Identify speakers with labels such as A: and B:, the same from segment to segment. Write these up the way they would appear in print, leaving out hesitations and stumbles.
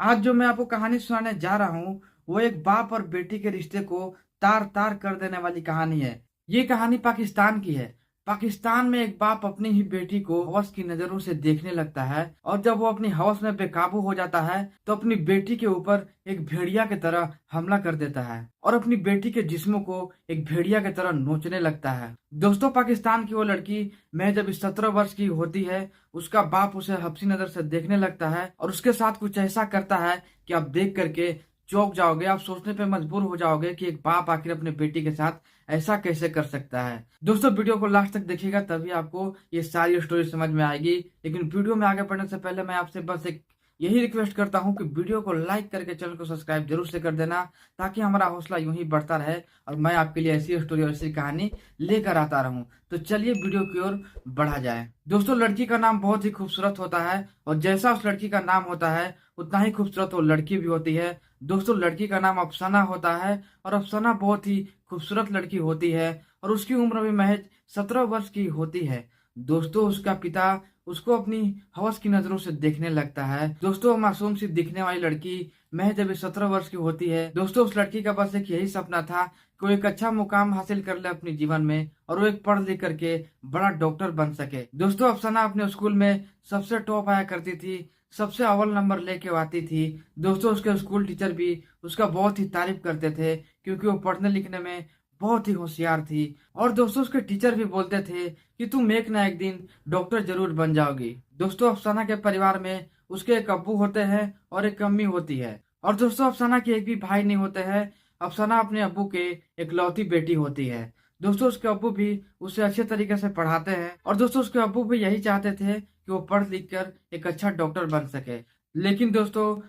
A: आज जो मैं आपको कहानी सुनाने जा रहा हूँ वो एक बाप और बेटी के रिश्ते को तार तार कर देने वाली कहानी है। ये कहानी पाकिस्तान की है। पाकिस्तान में एक बाप अपनी ही बेटी को हवस की नजरों से देखने लगता है और जब वो अपनी हवस में बेकाबू हो जाता है तो अपनी बेटी के ऊपर एक भेड़िया की तरह हमला कर देता है और अपनी बेटी के जिस्म को एक भेड़िया की तरह नोचने लगता है। दोस्तों, पाकिस्तान की वो लड़की मैं जब 17 वर्ष की होती है उसका बाप उसे हपसी नजर से देखने लगता है और उसके साथ कुछ ऐसा करता है कि आप देख करके चौंक जाओगे। आप सोचने पे मजबूर हो जाओगे कि एक बाप आखिर अपने बेटी के साथ ऐसा कैसे कर सकता है। दोस्तों, वीडियो को लास्ट तक देखिएगा तभी आपको ये सारी स्टोरी समझ में आएगी। लेकिन वीडियो में आगे बढ़ने से पहले मैं आपसे बस एक यही रिक्वेस्ट करता हूँ कि वीडियो को लाइक करके चैनल को सब्सक्राइब जरूर से कर देना, ताकि हमारा हौसला यूं ही बढ़ता रहे और मैं आपके लिए ऐसी स्टोरी और ऐसी कहानी लेकर आता रहूं। तो चलिए वीडियो की ओर बढ़ा जाए। दोस्तों, लड़की का नाम बहुत ही खूबसूरत होता है और जैसा उस लड़की का नाम होता है उतना ही खूबसूरत वो लड़की भी होती है। दोस्तों, लड़की का नाम अफसाना होता है और अफसाना बहुत ही खूबसूरत लड़की होती है और उसकी उम्र भी महज 17 वर्ष की होती है। दोस्तों, उसका पिता उसको अपनी हवस की नजरों से देखने लगता है। दोस्तों, मासूम सी दिखने वाली लड़की महज जब 17 वर्ष की होती है। दोस्तों, उस लड़की का बस एक यही सपना था कि वो एक अच्छा मुकाम हासिल कर ले अपने जीवन में और वो एक पढ़ लिख करके बड़ा डॉक्टर बन सके। दोस्तों, अफसाना अपने स्कूल में सबसे टॉप आया करती थी, सबसे अव्वल नंबर लेके आती थी। दोस्तों, उसके स्कूल टीचर भी उसका बहुत ही तारीफ करते थे क्योंकि वो पढ़ने लिखने में बहुत ही होशियार थी। और दोस्तों, उसके टीचर भी बोलते थे कि तुम एक ना एक दिन डॉक्टर जरूर बन जाओगी। दोस्तों, अफसाना के परिवार में उसके एक अब्बू होते हैं और एक अम्मी होती है। और दोस्तों, अफसाना के एक भी भाई नहीं होते हैं। अफसाना अपने अब्बू के एक लौती बेटी होती है। दोस्तों, उसके अब्बू भी उसे अच्छे तरीके से पढ़ाते हैं और दोस्तों उसके अब्बू भी यही चाहते थे कि वो पढ़ लिख कर एक अच्छा डॉक्टर बन सके। लेकिन दोस्तों,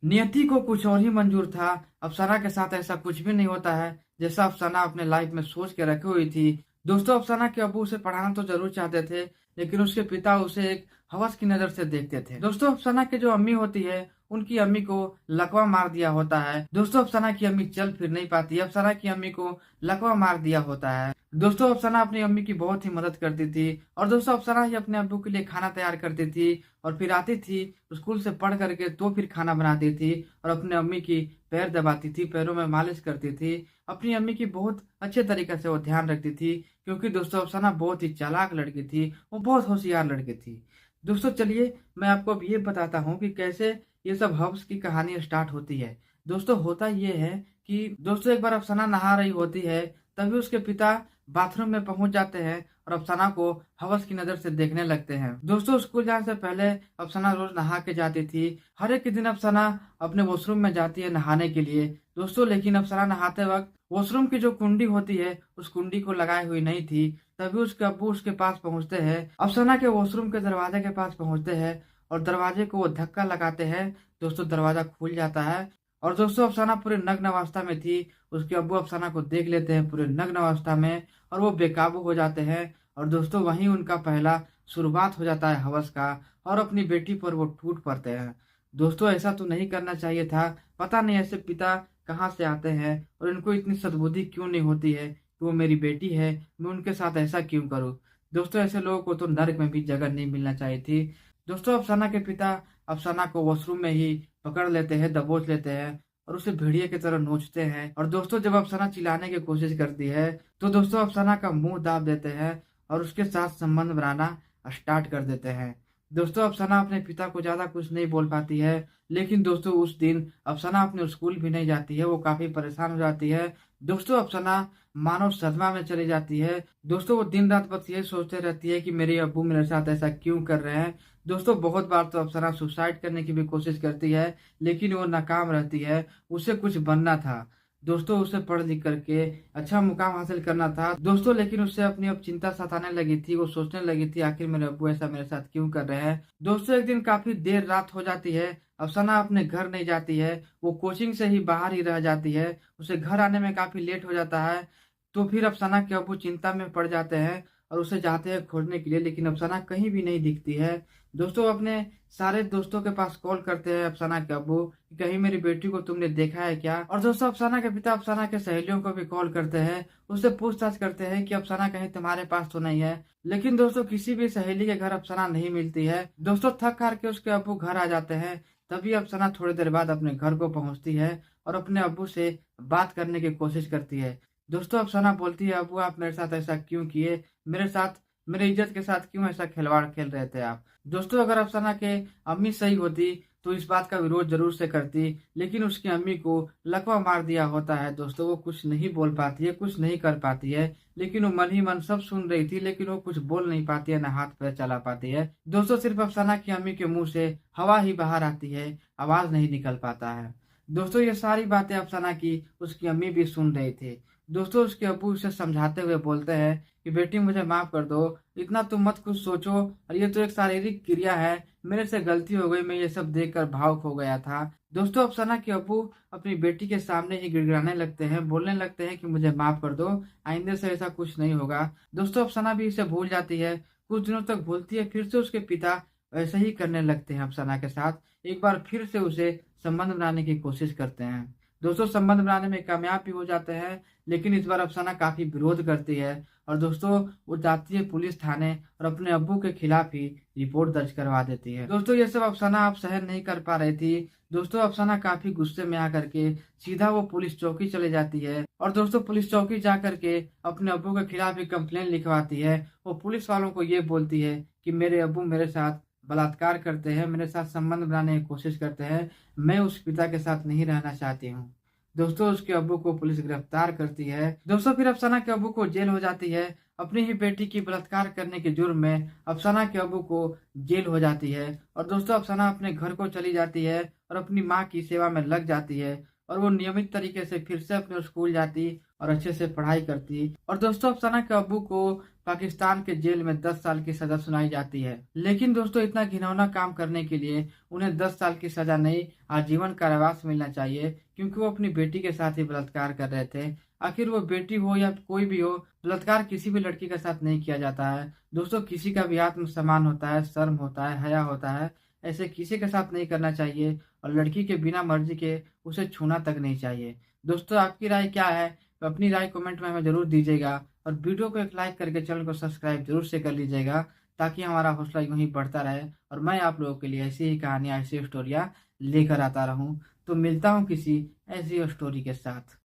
A: नियति को कुछ और ही मंजूर था। अफसाना के साथ ऐसा कुछ भी नहीं होता है जैसा अफसाना अपने लाइफ में सोच के रखी हुई थी। दोस्तों, अफसाना के अब्बू उसे पढ़ाना तो जरूर चाहते थे, लेकिन उसके पिता उसे एक हवस की नजर से देखते थे। दोस्तों, अफसाना के जो अम्मी होती है उनकी अम्मी को लकवा मार दिया होता है। दोस्तों, अफसाना की अम्मी चल फिर नहीं पाती, अफसाना की अम्मी को लकवा मार दिया होता है। दोस्तों, अफसाना अपनी अम्मी की बहुत ही मदद करती थी और दोस्तों अफसाना ही अपने अब्बू के लिए खाना तैयार करती थी और फिर आती थी स्कूल से पढ़ करके तो फिर खाना बनाती थी और अपने अम्मी की पैर दबाती थी, पैरों में मालिश करती थी। अपनी अम्मी की बहुत अच्छे तरीके से वो ध्यान रखती थी क्योंकि दोस्तों अफसाना बहुत ही चालाक लड़की थी, वो बहुत होशियार लड़की थी। दोस्तों, चलिए मैं आपको अब ये बताता हूँ कि कैसे ये सब हब्स की कहानी स्टार्ट होती है। दोस्तों, होता ये है कि दोस्तों एक बार अफसाना नहा रही होती है, तभी उसके पिता बाथरूम में पहुंच जाते हैं और अफसाना को हवस की नजर से देखने लगते हैं। दोस्तों, स्कूल जाने से पहले अफसाना रोज नहा के जाती थी। हर एक दिन अफसाना अपने वॉशरूम में जाती है नहाने के लिए। दोस्तों, लेकिन अफसाना नहाते वक्त वॉशरूम की जो कुंडी होती है उस कुंडी को लगाई हुई नहीं थी। तभी उसके अब्बू उसके पास पहुंचते हैं, अफसाना के वॉशरूम के दरवाजे के पास पहुंचते हैं और दरवाजे को वो धक्का लगाते हैं। दोस्तों, दरवाजा खुल जाता है और दोस्तों अफसाना पूरे नग्न अवस्था में थी। उसके अब्बू अफसाना को देख लेते हैं पूरे नग्न अवस्था में और वो बेकाबू हो जाते हैं और दोस्तों वहीं उनका पहला शुरुआत हो जाता है हवस का और अपनी बेटी पर वो टूट पड़ते हैं। दोस्तों, ऐसा तो नहीं करना चाहिए था। पता नहीं ऐसे पिता कहाँ से आते हैं और इनको इतनी सद्बुद्धि क्यों नहीं होती है कि वो मेरी बेटी है, मैं उनके साथ ऐसा क्यों करूँ। दोस्तों, ऐसे लोगों को तो नर्क में भी जगह नहीं मिलना चाहिए थी। दोस्तों, अफसाना के पिता अफसाना को वॉशरूम में ही पकड़ लेते हैं, दबोच लेते हैं और उसे भेड़िए की तरह नोचते हैं। और दोस्तों, जब अफसाना चिल्लाने की कोशिश करती है तो दोस्तों अफसाना का मुंह दाब देते हैं और उसके साथ संबंध बनाना स्टार्ट कर देते हैं। दोस्तों, अफसाना अपने पिता को ज्यादा कुछ नहीं बोल पाती है, लेकिन दोस्तों उस दिन अफसाना अपने स्कूल भी नहीं जाती है, वो काफी परेशान हो जाती है। दोस्तों, अफसाना मानव सदमा में चली जाती है। दोस्तों, वो दिन रात बस ये सोचते रहती है कि मेरे अब्बू मेरे साथ ऐसा क्यों कर रहे हैं। दोस्तों, बहुत बार तो अफसाना सुसाइड करने की भी कोशिश करती है, लेकिन वो नाकाम रहती है। उसे कुछ बनना था दोस्तों, उसे पढ़ लिख करके अच्छा मुकाम हासिल करना था दोस्तों, लेकिन उससे अपनी अब चिंता सताने लगी थी। वो सोचने लगी थी आखिर मेरे अब्बू ऐसा मेरे साथ क्यों कर रहे हैं। दोस्तों, एक दिन काफी देर रात हो जाती है, अफसाना अपने घर नहीं जाती है, वो कोचिंग से ही बाहर ही रह जाती है। उसे घर आने में काफी लेट हो जाता है। तो फिर अफसाना के अब्बू चिंता में पड़ जाते हैं और उसे जाते हैं खोजने के लिए, लेकिन अफसाना कहीं भी नहीं दिखती है। दोस्तों, अपने सारे दोस्तों के पास कॉल करते हैं अफसाना के अब्बू कि कहीं मेरी बेटी को तुमने देखा है क्या। और दोस्तों, अफसाना के पिता अफसाना के सहेलियों को भी कॉल करते हैं, उससे पूछताछ करते हैं कि अफसाना कहीं तुम्हारे पास तो नहीं है। लेकिन दोस्तों, किसी भी सहेली के घर अफसाना नहीं मिलती है। दोस्तों, थक हार के उसके अब्बू घर आ जाते हैं, तभी अफसाना थोड़ी देर बाद अपने घर को पहुंचती है और अपने अब्बू से बात करने की कोशिश करती है। दोस्तों अफसाना बोलती है, अब्बू आप मेरे साथ ऐसा क्यों किए? मेरे साथ, मेरी इज्जत के साथ क्यों ऐसा खिलवाड़ खेल रहे थे आप? दोस्तों अगर अफसाना के अम्मी सही होती तो इस बात का विरोध ज़रूर से करती, लेकिन उसकी अम्मी को लकवा मार दिया होता है। दोस्तों वो कुछ नहीं बोल पाती है, कुछ नहीं कर पाती है, लेकिन वो मन ही मन सब सुन रही थी, लेकिन वो कुछ बोल नहीं पाती है, ना हाथ पैर चला पाती है। दोस्तों सिर्फ अफसाना की अम्मी के मुंह से हवा ही बाहर आती है, आवाज़ नहीं निकल पाता है। दोस्तों ये सारी बातें अफसाना की उसकी अम्मी भी सुन रही थी। दोस्तों उसके अब्बू उसे समझाते हुए बोलते हैं कि बेटी मुझे माफ़ कर दो, इतना तुम मत कुछ सोचो, और ये तो एक शारीरिक क्रिया है, मेरे से गलती हो गई, मैं ये सब देखकर भावुक हो गया था। दोस्तों अफसाना के अब्बू अपनी बेटी के सामने ही गिड़गिड़ाने लगते हैं, बोलने लगते हैं कि मुझे माफ़ कर दो, आइंदे से ऐसा कुछ नहीं होगा। दोस्तों अफसाना भी इसे भूल जाती है, कुछ दिनों तक भूलती है, फिर से उसके पिता वैसे ही करने लगते हैं अफसाना के साथ। एक बार फिर से उसे संबंध बनाने की कोशिश करते हैं। दोस्तों संबंध बनाने में कामयाब भी हो जाते हैं, लेकिन इस बार अफसाना काफ़ी विरोध करती है और दोस्तों वो जाती है पुलिस थाने और अपने अब्बू के खिलाफ ही रिपोर्ट दर्ज करवा देती है। दोस्तों ये सब अफसाना आप सहन नहीं कर पा रही थी। दोस्तों अफसाना काफी गुस्से में आकर के सीधा वो पुलिस चौकी चले जाती है और दोस्तों पुलिस चौकी जा करके अपने अब्बू के खिलाफ ही कंप्लेन लिखवाती है। वो पुलिस वालों को ये बोलती है कि मेरे अब्बू मेरे साथ बलात्कार करते हैं, मेरे साथ संबंध बनाने की कोशिश करते हैं, मैं उस पिता के साथ नहीं रहना चाहती हूँ। दोस्तों उसके अब्बू को पुलिस गिरफ्तार करती है। दोस्तों फिर अफसाना के अब्बू को जेल हो जाती है। अपनी ही बेटी की बलात्कार करने के जुर्म में अफसाना के अब्बू को जेल हो जाती है और दोस्तों अफसाना अपने घर को चली जाती है और अपनी माँ की सेवा में लग जाती है और वो नियमित तरीके से फिर से अपने स्कूल जाती और अच्छे से पढ़ाई करती। और दोस्तों अफसाना के अब्बू को पाकिस्तान के जेल में 10 साल की सजा सुनाई जाती है। लेकिन दोस्तों इतना घिनौना काम करने के लिए उन्हें 10 साल की सजा नहीं, आजीवन कारावास मिलना चाहिए, क्योंकि वो अपनी बेटी के साथ ही बलात्कार कर रहे थे। आखिर वो बेटी हो या कोई भी हो, बलात्कार किसी भी लड़की के साथ नहीं किया जाता है। दोस्तों किसी का भी आत्मसम्मान होता है, शर्म होता है, हया होता है, ऐसे किसी के साथ नहीं करना चाहिए और लड़की के बिना मर्जी के उसे छूना तक नहीं चाहिए। दोस्तों आपकी राय क्या है? तो अपनी राय कमेंट में हमें जरूर दीजिएगा और वीडियो को एक लाइक करके चैनल को सब्सक्राइब जरूर से कर लीजिएगा, ताकि हमारा हौसला यूं ही बढ़ता रहे और मैं आप लोगों के लिए ऐसी ही कहानियाँ, ऐसी स्टोरियाँ लेकर आता रहूं। तो मिलता हूं किसी ऐसी स्टोरी के साथ।